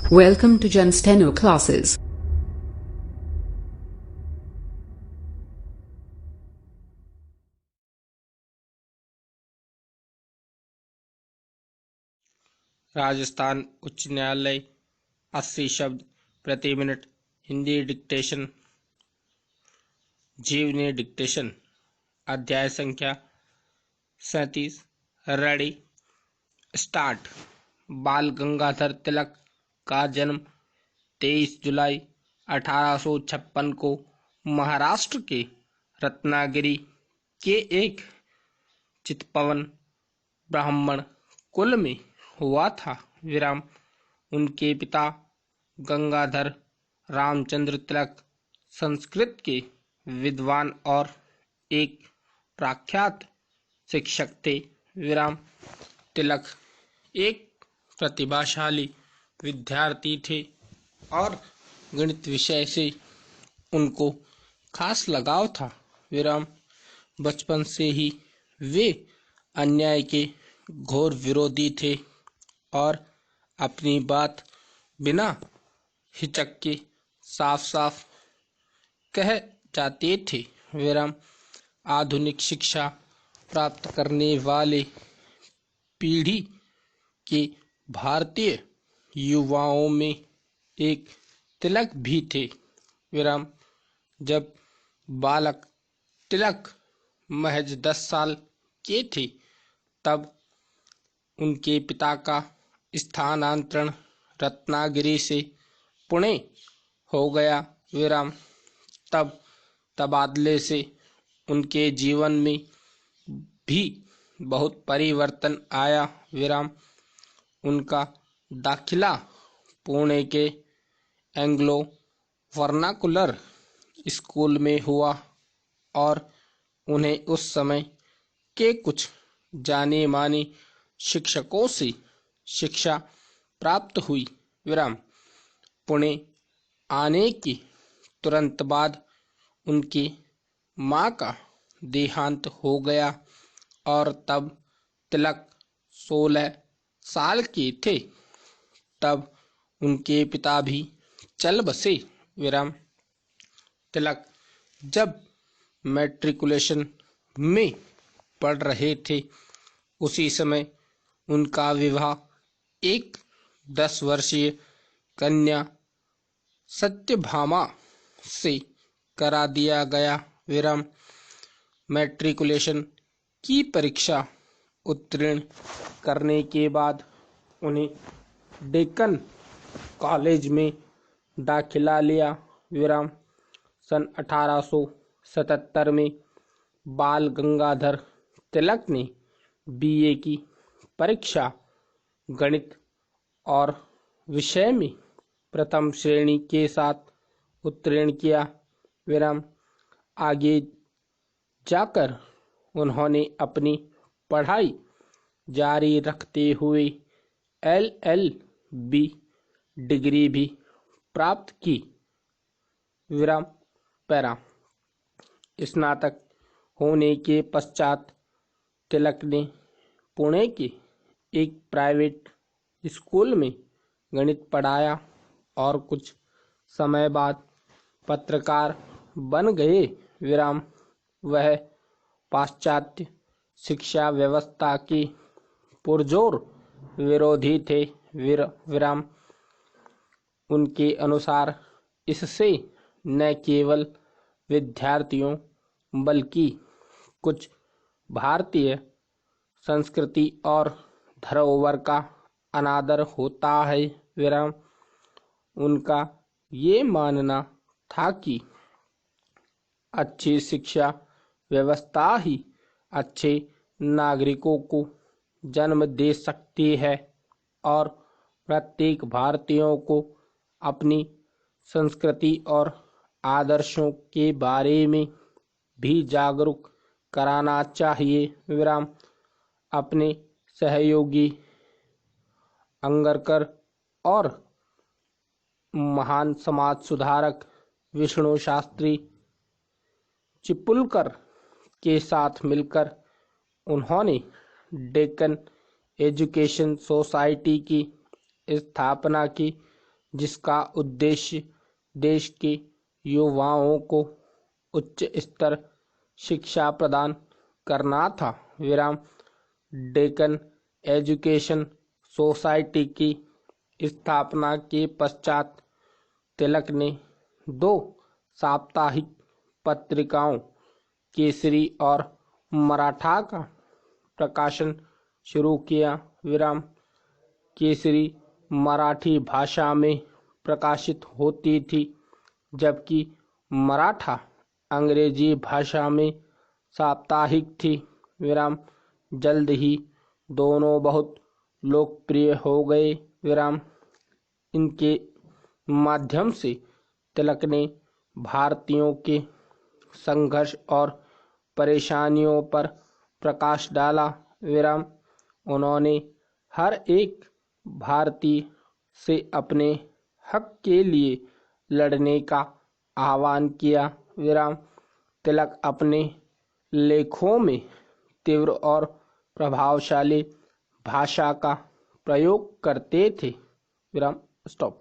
Welcome to Jen Steno classes. Rajasthan उच्च न्यायालय 80 शब्द प्रति मिनट हिंदी डिक्टेशन जीवनी डिक्टेशन अध्याय संख्या 37 रेडी स्टार्ट। बाल गंगाधर तिलक का जन्म 23 जुलाई 1856 को महाराष्ट्र के रत्नागिरी के एक चितपवन ब्राह्मण कुल में हुआ था। विराम। उनके पिता गंगाधर रामचंद्र तिलक संस्कृत के विद्वान और एक प्रख्यात शिक्षक थे। विराम। तिलक एक प्रतिभाशाली विद्यार्थी थे और गणित विषय से उनको खास लगाव था। विराम। बचपन से ही वे अन्याय के घोर विरोधी थे और अपनी बात बिना हिचक के साफ साफ कह जाते थे। विराम। आधुनिक शिक्षा प्राप्त करने वाले पीढ़ी के भारतीय युवाओं में एक तिलक भी थे। विराम। जब बालक तिलक महज 10 साल के थे तब उनके पिता का स्थानांतरण रत्नागिरी से पुणे हो गया। विराम। तब तबादले से उनके जीवन में भी बहुत परिवर्तन आया। विराम। उनका दाखिला पुणे के एंग्लो वर्नाकुलर स्कूल में हुआ और उन्हें उस समय के कुछ जाने माने शिक्षकों से शिक्षा प्राप्त हुई। विराम। पुणे आने के तुरंत बाद उनकी मां का देहांत हो गया और तब तिलक 16 साल के थे। तब उनके पिता भी चल बसे। विराम। तिलक जब मैट्रिकुलेशन में पढ़ रहे थे उसी समय उनका विवाह एक 10 वर्षीय कन्या सत्यभामा से करा दिया गया। विराम। मैट्रिकुलेशन की परीक्षा उत्तीर्ण करने के बाद उन्हें डेक्कन कॉलेज में दाखिला लिया। विराम। सन 1877 में बाल गंगाधर तिलक ने बीए की परीक्षा गणित और विषय में प्रथम श्रेणी के साथ उत्तीर्ण किया। विराम। आगे जाकर उन्होंने अपनी पढ़ाई जारी रखते हुए LL.B डिग्री भी प्राप्त की। विराम। पैरा। स्नातक होने के पश्चात तिलक ने पुणे के एक प्राइवेट स्कूल में गणित पढ़ाया और कुछ समय बाद पत्रकार बन गए। विराम। वह पाश्चात्य शिक्षा व्यवस्था के पुरजोर विरोधी थे। विराम। उनके अनुसार इससे न केवल विद्यार्थियों बल्कि कुछ भारतीय संस्कृति और धरोहर का अनादर होता है। विराम। उनका ये मानना था कि अच्छी शिक्षा व्यवस्था ही अच्छे नागरिकों को जन्म दे सकती है और प्रत्येक भारतीयों को अपनी संस्कृति और आदर्शों के बारे में भी जागरूक कराना चाहिए। विराम। अपने सहयोगी अंगरकर और महान समाज सुधारक विष्णु शास्त्री चिपलुकर के साथ मिलकर उन्होंने डेक्कन एजुकेशन सोसाइटी की स्थापना की जिसका उद्देश्य देश के युवाओं को उच्च स्तर शिक्षा प्रदान करना था। विराम। डेक्कन एजुकेशन सोसाइटी की स्थापना के पश्चात तिलक ने 2 साप्ताहिक पत्रिकाओं केसरी और मराठा का प्रकाशन शुरू किया। विराम। केसरी मराठी भाषा में प्रकाशित होती थी, जबकि मराठा अंग्रेजी भाषा में साप्ताहिक थी। विराम। जल्द ही दोनों बहुत लोकप्रिय हो गए। विराम। इनके माध्यम से तिलक ने भारतीयों के संघर्ष और परेशानियों पर प्रकाश डाला। विराम। उन्होंने हर एक भारतीय से अपने हक के लिए लड़ने का आह्वान किया। विराम। तिलक अपने लेखों में तीव्र और प्रभावशाली भाषा का प्रयोग करते थे। विराम। स्टॉप।